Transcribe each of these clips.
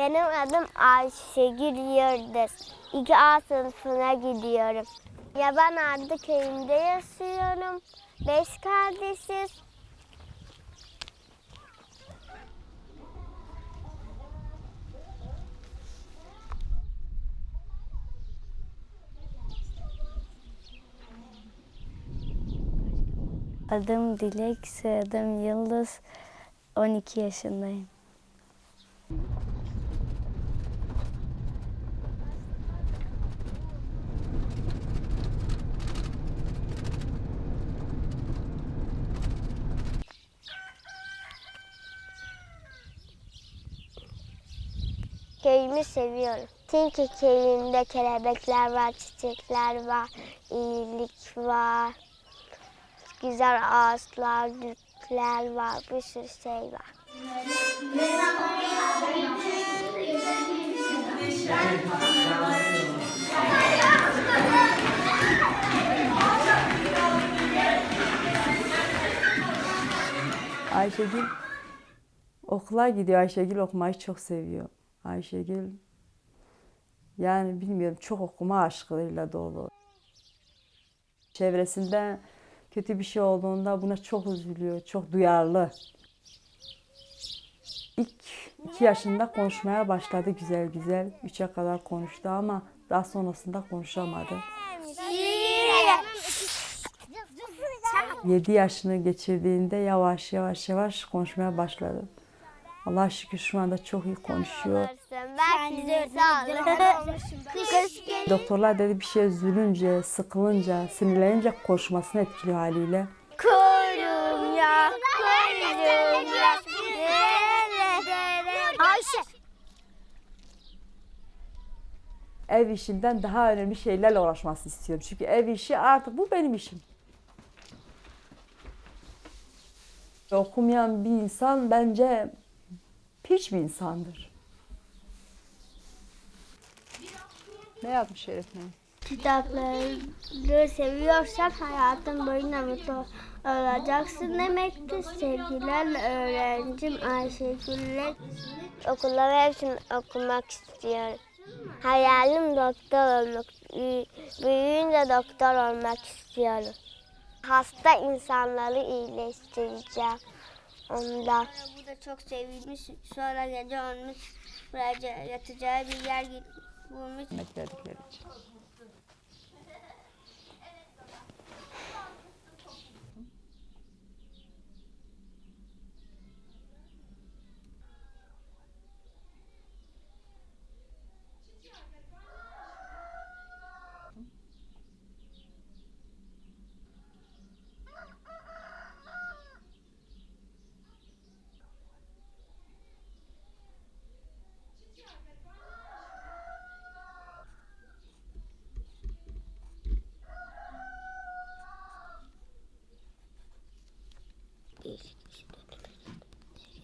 Benim adım Ayşegül Yıldız. 2A sınıfına gidiyorum. Yabanardı köyünde yaşıyorum. 5 kardeşiz. Adım Dilek, soyadım Yıldız. 12 yaşındayım. Köyümü seviyorum. Çünkü köyümde kelebekler var, çiçekler var, iyilik var. Güzel ağaçlar, güller var, bir sürü şey var. Ayşegül okula gidiyor. Ayşegül okumayı çok seviyor. Ayşegül yani bilmiyorum çok okuma aşkıyla dolu. Çevresinde kötü bir şey olduğunda buna çok üzülüyor, çok duyarlı. İlk 2 yaşında konuşmaya başladı güzel güzel. 3'e kadar konuştu ama daha sonrasında konuşamadı. 7 yaşını geçirdiğinde yavaş yavaş konuşmaya başladı. Allah'a şükür şu anda çok iyi konuşuyor. Doktorlar dedi bir şey üzülünce, sıkılınca, sinirlenince konuşmasını etkiliyor haliyle. Korum ya, Ayşe. Ev işinden daha önemli şeylerle uğraşmasını istiyorum. Çünkü ev işi artık bu benim işim. Okumayan bir insan bence hiç bir insandır. Ne yapmış öğretmenim? Kitapları seviyorsan hayatın boyunca mutlu olacaksın demektir. Sevgilerle öğrencim Ayşegül'le. Okulları hepsini okumak istiyorum. Hayalim doktor olmak. Büyüyünce doktor olmak istiyorum. Hasta insanları iyileştireceğim ondan. Burada çok sevilmiş, sonra gece olmuş, buraya yatacağı bir yer bulmuş. Yemek verdikleri için.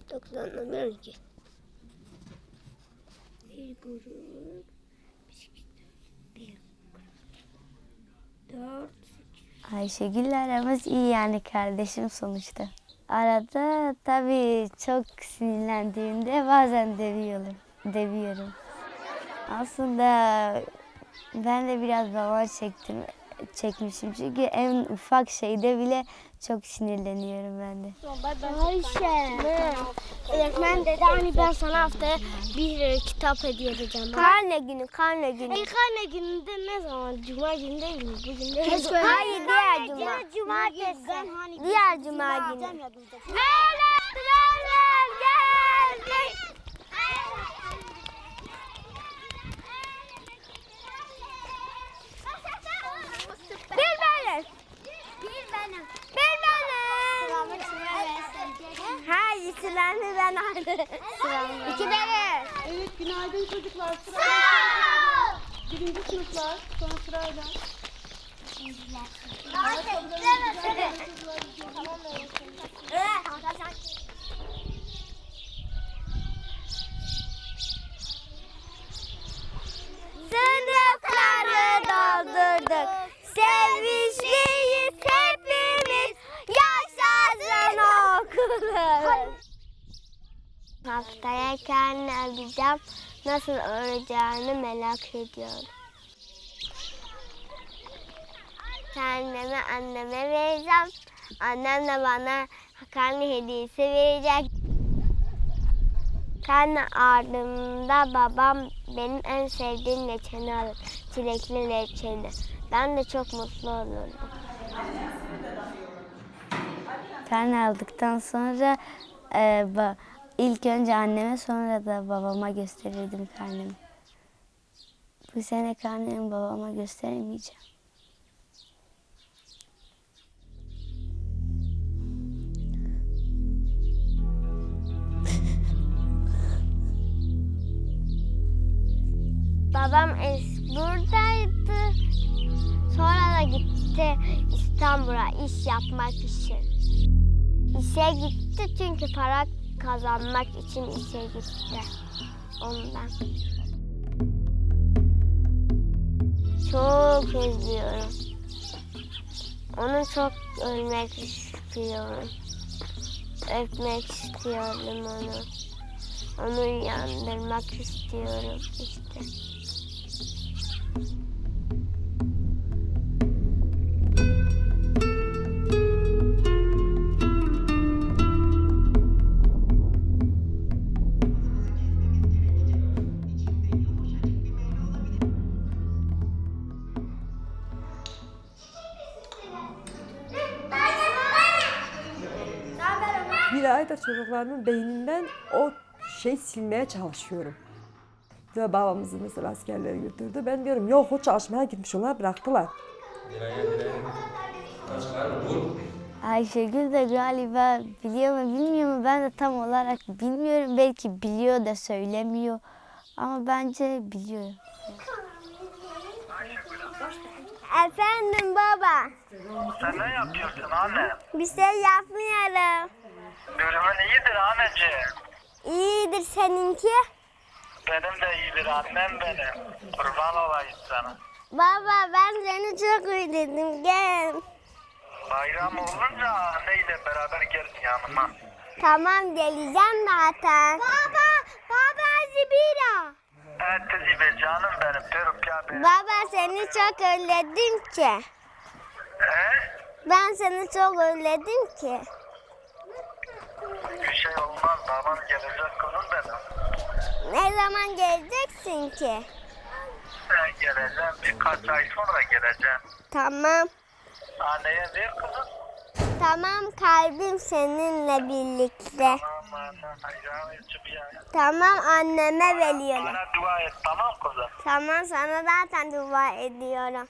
Dokuz anlamıyorum ki. Bir buruk, bir dört. Ayşegül'le aramız iyi yani kardeşim sonuçta. Arada tabii çok sinirlendiğimde bazen dövüyorum. Aslında ben de biraz baba çekmişim çünkü en ufak şeyde bile çok sinirleniyorum ben de. Ayşe. Öğretmen dedi hani ben sana haftaya bir kitap hediye edeceğim. Karne günü. Karne gününde ne zaman? Cuma günü değil mi? Bugün değil mi? Hayır diğer cuma. Cumartesi. Diğer cuma günü. Öğretmenler geldi. Bir benim. Hayır, sıranı ben aldım. İki benim. Evet, günaydın çocuklar. Sırayla. Birinci sınıflar, sonra sırayla. Sınıfları doldurduk. Sevişliyiz hepimiz. Yaşasın okulumuz. Haftaya karne alacağım. Nasıl olacağını merak ediyorum. Karnemi anneme vereceğim. Annem de bana karne hediyesi verecek. Karne ardında babam benim en sevdiğim reçeli alır. Çilekli reçeli. Ben de çok mutlu olurdum. Karne aldıktan sonra ilk önce anneme sonra da babama gösterirdim karnemi. Bu sene karnemi babama gösteremeyeceğim. Babam buradaydı. Sonra da gitti İstanbul'a iş yapmak için. İşe gitti çünkü para kazanmak için işe gitti. Ondan. Çok özlüyorum. Onu çok ölmek istiyorum. Öpmek istiyorum onu. Onu uyandırmak istiyorum işte. Bir aydır çocuklarımın beyninden o silmeye çalışıyorum. Ve babamızı mesela askerlere götürdü. Ben diyorum yok o çalışmaya gitmiş onlar bıraktılar. Ayşegül de galiba biliyor mu bilmiyor mu ben de tam olarak bilmiyorum. Belki biliyor da söylemiyor ama bence biliyor. Efendim baba. Sen ne yapıyorsun anne? Bir şey yapmıyorum. Durumun iyidir anneciğim. İyidir seninki. Benim de iyidir annem benim. Kurban olayım sana. Baba ben seni çok özledim gel. Bayram olunca anneyle beraber gel yanıma. Tamam geleceğim zaten. Baba Zibira. Evet Zibe canım benim, peruk ya benim. Baba seni çok özledim ki. Ben seni çok özledim ki. Bir şey olmaz, baban gelecek kızım benim. Ne zaman geleceksin ki? Ben geleceğim, birkaç ay sonra geleceğim. Tamam. Anneye ver kızım. Tamam kalbim seninle birlikte. Tamam anne, hayranıyım ya. Tamam anneme veriyorum. Bana dua et tamam kızım. Tamam sana zaten dua ediyorum.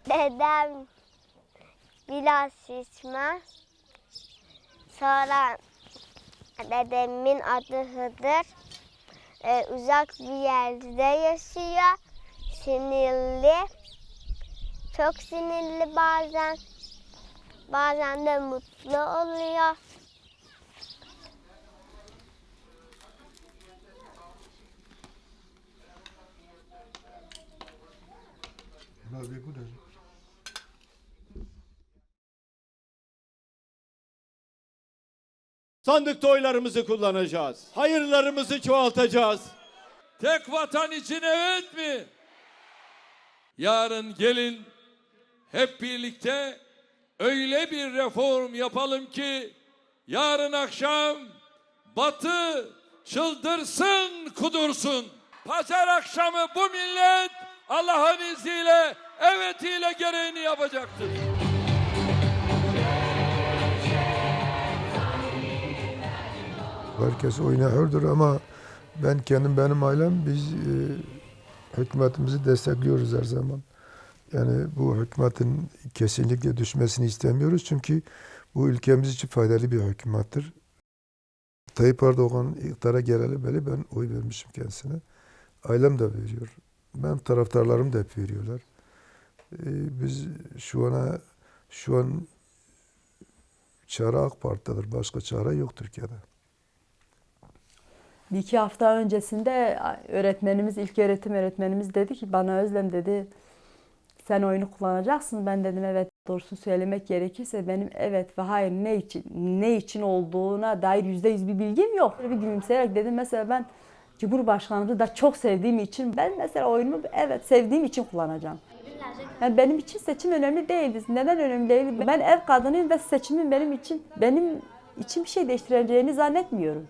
Dedem biraz şişman. Sonra dedemin adı Hıdır. Uzak bir yerde yaşıyor. Sinirli. Çok sinirli bazen. Bazen de mutlu oluyor. Sandıkta oylarımızı kullanacağız. Hayırlarımızı çoğaltacağız. Tek vatan için evet mi? Yarın gelin hep birlikte öyle bir reform yapalım ki yarın akşam Batı çıldırsın, kudursun. Pazar akşamı bu millet Allah'ın izniyle evetiyle gereğini yapacaktır. Herkes oyuna hürdür ama benim ailem biz hükümetimizi destekliyoruz her zaman. Yani bu hükümetin kesinlikle düşmesini istemiyoruz çünkü bu ülkemiz için faydalı bir hükümettir. Tayyip Erdoğan iktidara geleli beri ben oy vermişim kendisine. Ailem de veriyor. Benim taraftarlarım da hep veriyorlar. Biz şu an çare AK Parti'dedir. Başka çare yok Türkiye'de. Bir iki hafta öncesinde öğretmenimiz, ilköğretim öğretmenimiz dedi ki bana Özlem dedi Sen oyunu kullanacaksın. Ben dedim evet, doğrusunu söylemek gerekirse benim evet ve hayır ne için olduğuna dair %100 bir bilgim yok. Bir gülümseyerek dedim mesela ben Cumhurbaşkanımızı da çok sevdiğim için ben mesela oyunumu evet sevdiğim için kullanacağım. Yani benim için seçim önemli değildi. Neden önemli değil? Ben ev kadınıyım ve seçimin benim için bir şey değiştireceğini zannetmiyorum.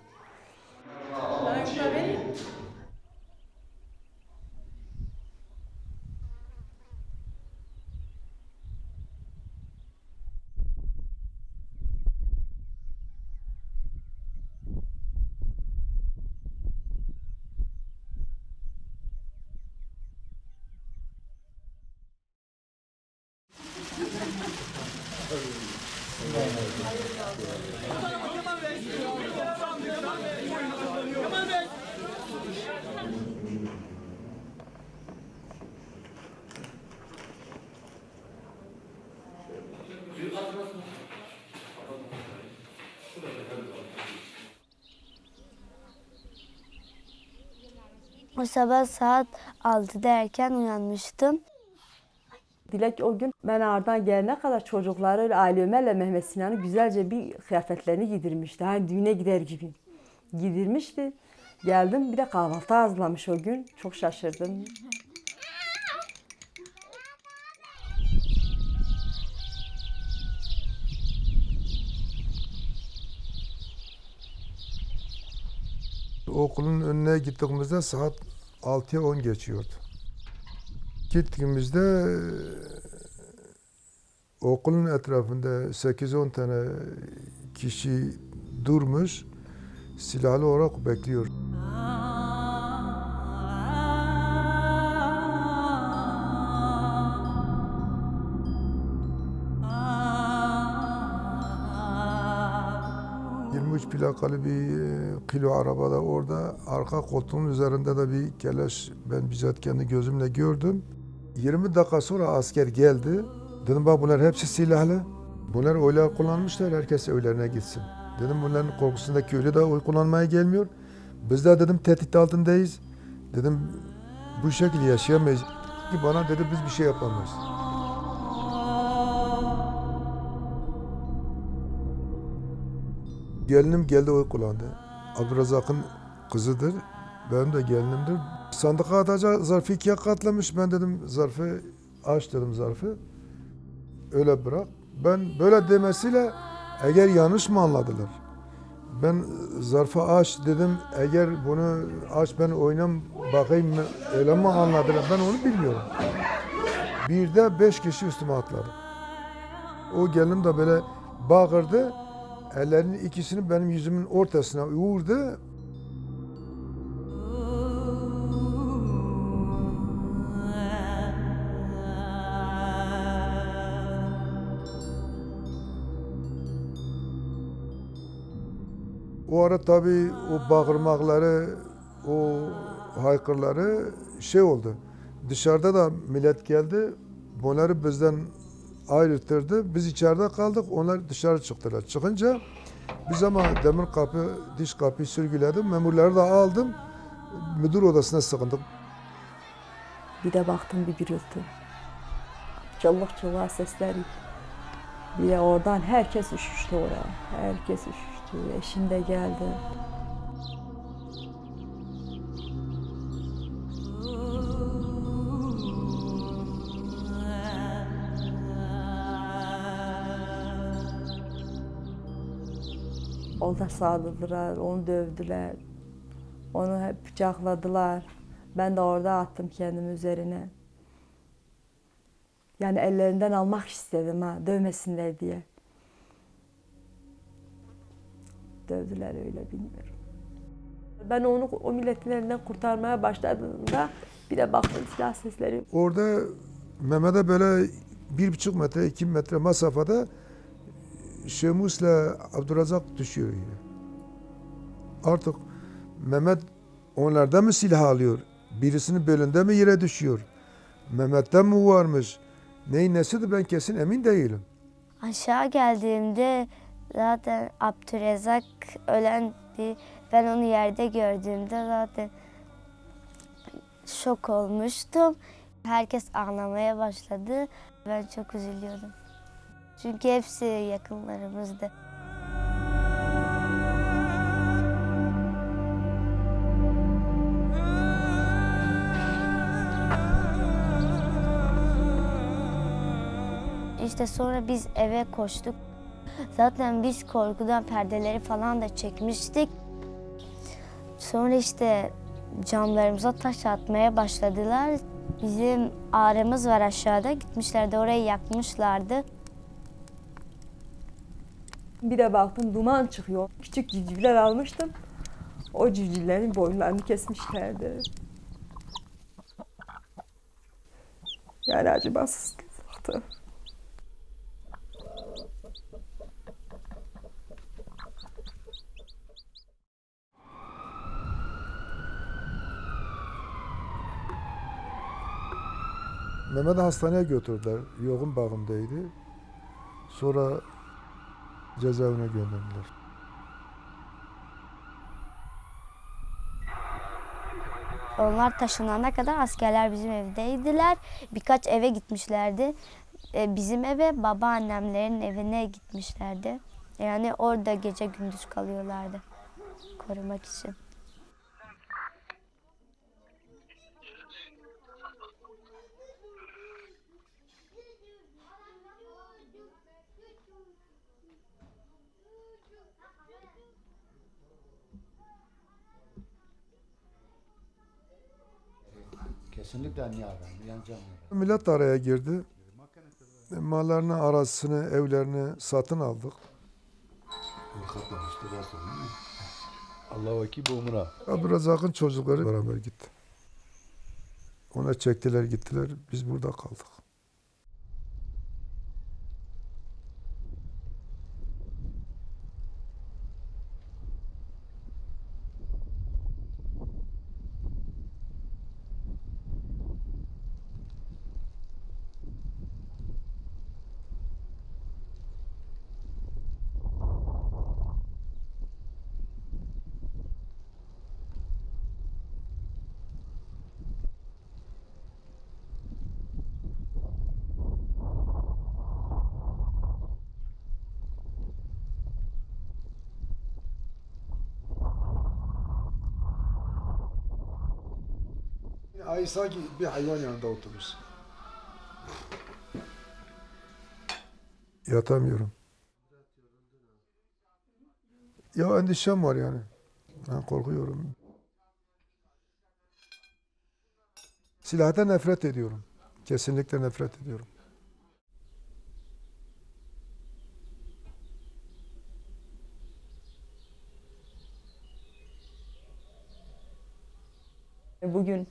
O sabah saat 6'da erken uyanmıştım. Dilek o gün ben ağırdan gelene kadar çocukları Ali Ömer'le Mehmet Sinan'ı güzelce bir kıyafetlerini giydirmişti. Hani düğüne gider gibi giydirmişti. Geldim bir de kahvaltı hazırlamış o gün. Çok şaşırdım. Okulun önüne gittiğimizde saat 6'ya 10 geçiyordu. Gittiğimizde okulun etrafında 8-10 tane kişi durmuş, silahlı olarak bekliyor. Plakalı bir kilo arabada orada arka koltuğun üzerinde de bir keleş ben bizzat kendi gözümle gördüm. 20 dakika sonra asker geldi. Dedim bak bunlar hepsi silahlı. Bunlar oylar kullanmışlar, herkes oylarına gitsin. Dedim bunların korkusunda köylü de oy kullanmaya gelmiyor. Biz de dedim tehdit altındayız. Dedim bu şekilde yaşayamayız. Bana dedi biz bir şey yapamayız. Gelinim geldi oy kullandı. Abdurrazak'ın kızıdır. Benim de gelinimdir. Sandığa atacak zarfı ikiye katlamış. Ben dedim zarfı aç dedim zarfı. Öyle bırak. Ben böyle demesiyle eğer yanlış mı anladılar? Ben zarfı aç dedim. Eğer bunu aç ben oynam bakayım mı? Öyle mi anladılar? Ben onu bilmiyorum. Bir de 5 kişi üstüme atladı. O gelinim de böyle bağırdı. Ellerinin ikisini benim yüzümün ortasına vurdu. O ara tabii o bağırmakları, o haykırları şey oldu. Dışarıda da millet geldi. Bunları bizden ayrıtırdı. Biz içeride kaldık. Onlar dışarı çıktılar. Çıkınca biz ama demir kapı, diş kapıyı sürgüledim. Memurları da aldım. Müdür odasına sığındık. Bir de baktım bir gürültü. Çığlık çığlığa sesler. Bir de oradan herkes üşüştü oraya. Herkes üşüştü. Eşim de geldi. Onu da sağladılar, onu dövdüler. Onu hep bıçakladılar. Ben de orada attım kendimi üzerine. Yani ellerinden almak istedim ha, dövmesinler diye. Dövdüler öyle bilmiyorum. Ben onu o milletin elinden kurtarmaya başladığımda bir de baktım silah sesleri. Orada Mehmet'e böyle 1,5 metre, 2 metre mesafede Şemus'la Abdurrazak düşüyor yine. Artık Mehmet onlardan mı silah alıyor? Birisinin belinde mi yere düşüyor? Mehmet'ten mi varmış? Neyin nesidir ben kesin emin değilim. Aşağı geldiğimde zaten Abdurrazak ölendi. Ben onu yerde gördüğümde zaten şok olmuştum. Herkes ağlamaya başladı. Ben çok üzülüyordum. Çünkü hepsi yakınlarımızdı. İşte sonra biz eve koştuk. Zaten biz korkudan perdeleri falan da çekmiştik. Sonra işte camlarımıza taş atmaya başladılar. Bizim ağrımız var aşağıda. Gitmişlerdi orayı yakmışlardı. Bir de baktım duman çıkıyor. Küçük civcivler almıştım. O civcivlerin boyunlarını kesmişlerdi. Yani acımasızlıktı. Mehmet'i hastaneye götürdüler. Yoğun bakımdaydı. Sonra cezaevine gönderdiler. Onlar taşınana kadar askerler bizim evdeydiler. Birkaç eve gitmişlerdi. Bizim eve, babaannemlerin evine gitmişlerdi. Yani orada gece gündüz kalıyorlardı korumak için. Kesinlikle niye yanacağım. Millet araya girdi. Mallarını, arazisini, evlerini satın aldık. Allah'a ki boğumuna. Abdülrezzak'ın çocukları beraber gitti. Ona çektiler gittiler. Biz burada kaldık. Ay sanki bir hayvan yanında oturmuş. Yatamıyorum. Ya endişem var yani. Ben korkuyorum. Silahtan nefret ediyorum. Kesinlikle nefret ediyorum. Bugün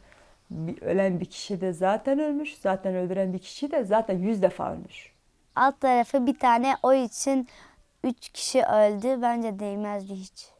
ölen bir kişi de zaten ölmüş. Zaten öldüren bir kişi de zaten 100 defa ölmüş. Alt tarafı bir tane oy için 3 kişi öldü. Bence değmezdi hiç.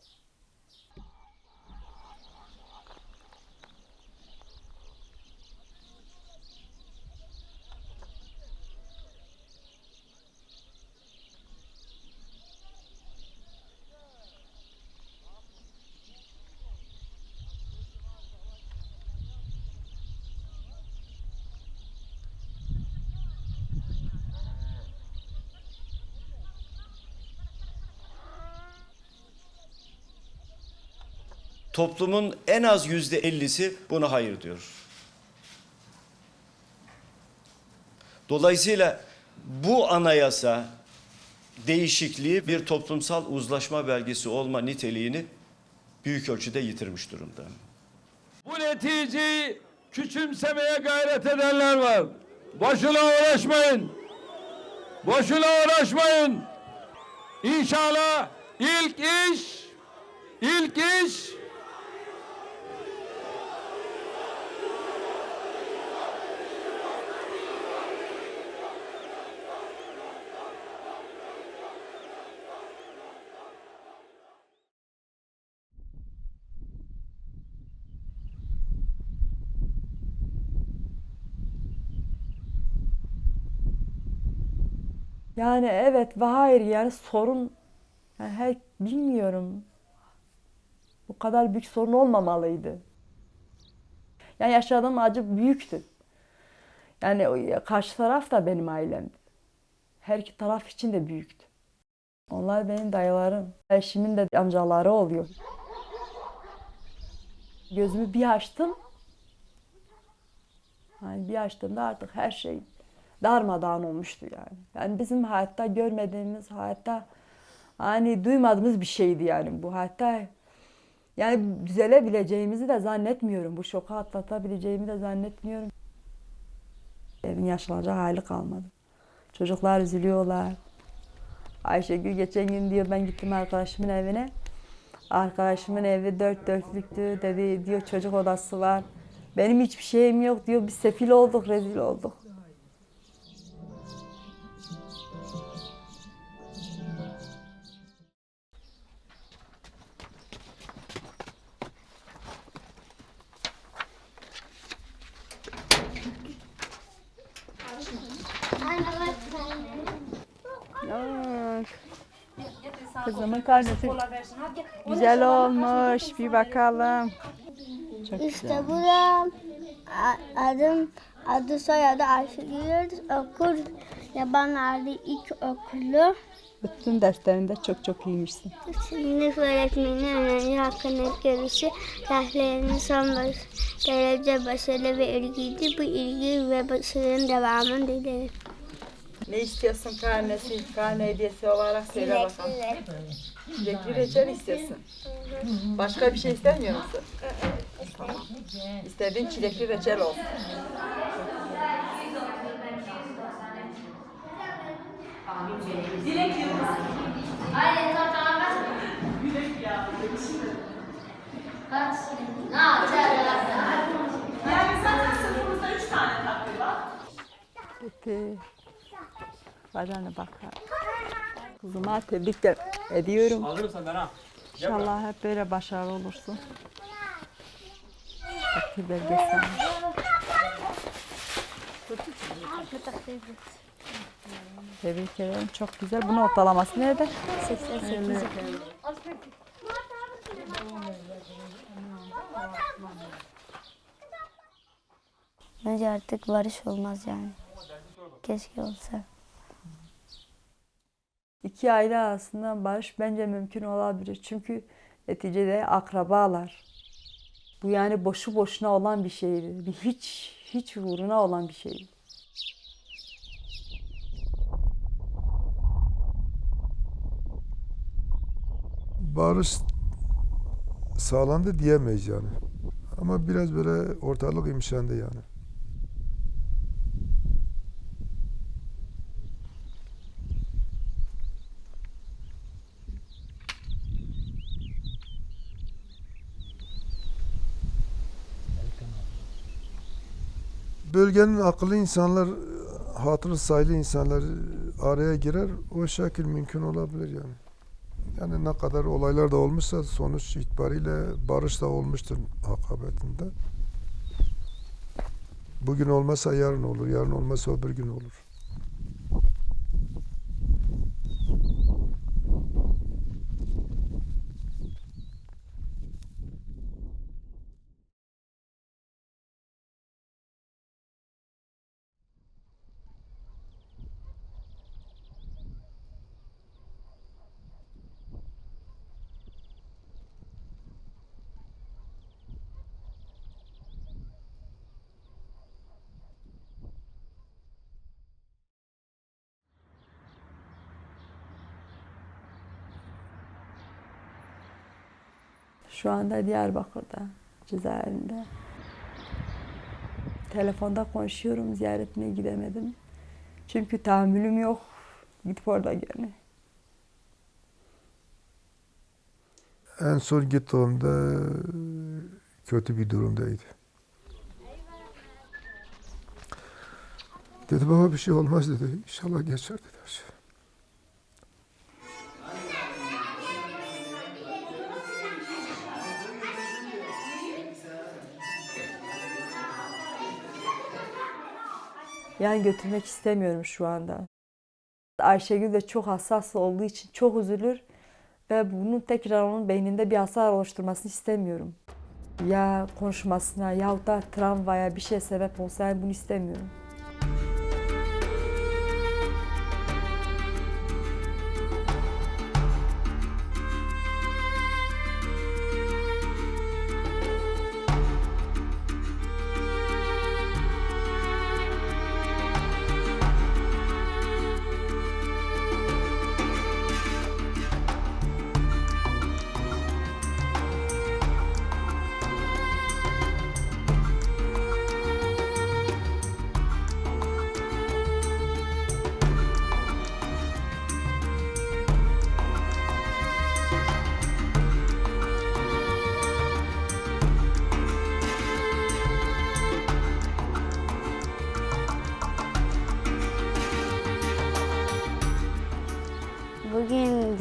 Toplumun en az %50'si buna hayır diyor. Dolayısıyla bu anayasa değişikliği bir toplumsal uzlaşma belgesi olma niteliğini büyük ölçüde yitirmiş durumda. Bu neticeyi küçümsemeye gayret edenler var. Boşuna uğraşmayın. Boşuna uğraşmayın. İnşallah ilk iş Yani evet ve hayır yani sorun yani bilmiyorum. Bu kadar büyük sorun olmamalıydı. Yani yaşadığım acı büyüktü. Yani karşı taraf da benim ailemdi. Her iki taraf için de büyüktü. Onlar benim dayılarım. Eşimin de amcaları oluyor. Gözümü bir açtım. Yani bir açtığımda artık her şey darmadağın olmuştu yani. Yani bizim hayatta görmediğimiz, hayatta hani duymadığımız bir şeydi yani bu. Hayatta yani düzelebileceğimizi de zannetmiyorum. Bu şoku atlatabileceğimi de zannetmiyorum. Evin yaşlanacak hali kalmadı. Çocuklar üzülüyorlar. Ayşegül geçen gün diyor ben gittim arkadaşımın evine. Arkadaşımın evi 4 dörtlüktü. Dedi diyor çocuk odası var. Benim hiçbir şeyim yok diyor. Biz sefil olduk, rezil olduk. Kızımın karnesi güzel olmuş. Bir bakalım. Çok İşte güzel. buram. Adı soyadı Ayşegül. Okul yabanlarda ilk okulu. Bütün derslerinde çok iyiymişsin. Sınıf öğretmeni önemli hakkında görüşü. Derslerinin son derece başarılı ve ilgiydi. Bu ilgi ve başarının devamını dilerim. Ne istiyorsun karnesi? Karne hediyesi olarak söyle bakalım. Çilekli reçel istiyorsun. Başka bir şey istemiyor musun? Tamam. İstediğin çilekli reçel olsun. Bitti. Badana bakar. Kızıma tebrik ediyorum. İnşallah hep böyle başarılı olursun. Takdir belgesi. Tebrik ederim. Çok güzel. Bunun ortalaması nerede? 88. Bence artık barış olmaz yani. Keşke olsa. İki aile arasında barış bence mümkün olabilir. Çünkü neticede akrabalar. Bu yani boşu boşuna olan bir şeydi. Bir hiç uğruna olan bir şeydi. Barış sağlandı diyemeyiz yani. Ama biraz böyle ortalık yumuşandı yani. Bölgenin akıllı insanlar, hatırı sayılı insanlar araya girer, o şekil mümkün olabilir yani. Yani ne kadar olaylar da olmuşsa sonuç itibariyle barış da olmuştur akabetinde. Bugün olmasa yarın olur, yarın olmasa öbür gün olur. Şu anda Diyarbakır'da, cezaevinde. Telefonda konuşuyorum, ziyaretine gidemedim. Çünkü tahammülüm yok, gidip orada görme. En son gittiğimde kötü bir durumdaydı. Dedi baba bir şey olmaz dedi. İnşallah geçer dedi. Yani götürmek istemiyorum şu anda. Ayşegül de çok hassas olduğu için çok üzülür ve bunun tekrar onun beyninde bir hasar oluşturmasını istemiyorum. Ya konuşmasına yahut da travmaya bir şey sebep olsa yani bunu istemiyorum.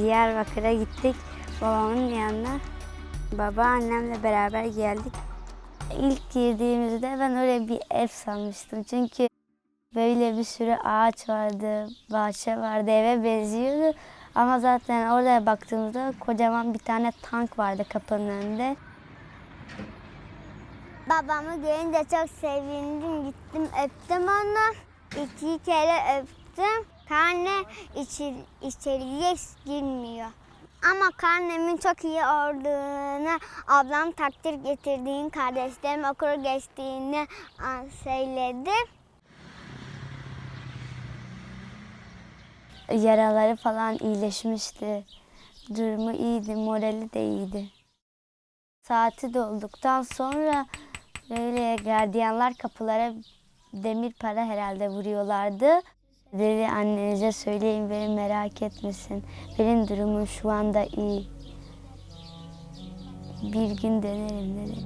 Diyarbakır'a gittik babamın yanına. Baba annemle beraber geldik. İlk girdiğimizde ben öyle bir ev sanmıştım. Çünkü böyle bir sürü ağaç vardı, bahçe vardı, eve benziyordu. Ama zaten oraya baktığımızda kocaman bir tane tank vardı kapının önünde. Babamı görünce çok sevindim, gittim öptüm onu. 2 kere öptüm. Karne içeriye girmiyor. Ama karnemin çok iyi olduğunu, ablam takdir getirdiğini, kardeşlerim okul geçtiğini söyledi. Yaraları falan iyileşmişti. Durumu iyiydi, morali de iyiydi. Saati dolduktan sonra böyle gardiyanlar kapılara demir para herhalde vuruyorlardı. Dedi annenize söyleyin beni merak etmesin. Benim durumum şu anda iyi. Bir gün dönerim dedi.